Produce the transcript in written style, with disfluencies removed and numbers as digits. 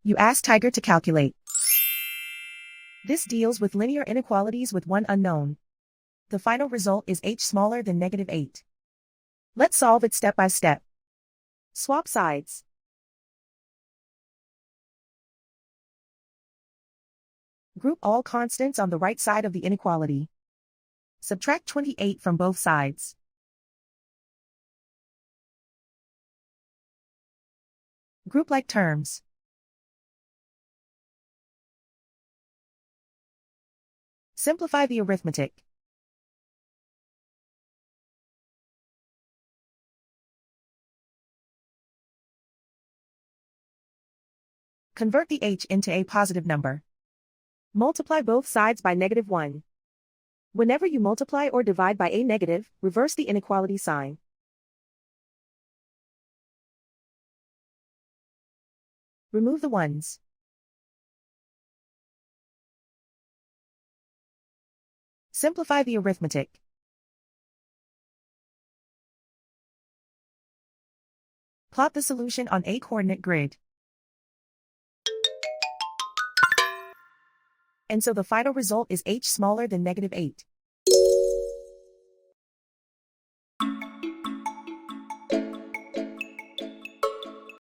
You ask Tiger to calculate. This deals with linear inequalities with one unknown. The final result is h smaller than -8. Let's solve it step by step. Swap sides. Group all constants on the right side of the inequality. Subtract 28 from both sides. Group like terms. Simplify the arithmetic. Convert the h into a positive number. Multiply both sides by -1. Whenever you multiply or divide by a negative, reverse the inequality sign. Remove the ones. Simplify the arithmetic. Plot the solution on a coordinate grid. And so the final result is h smaller than -8.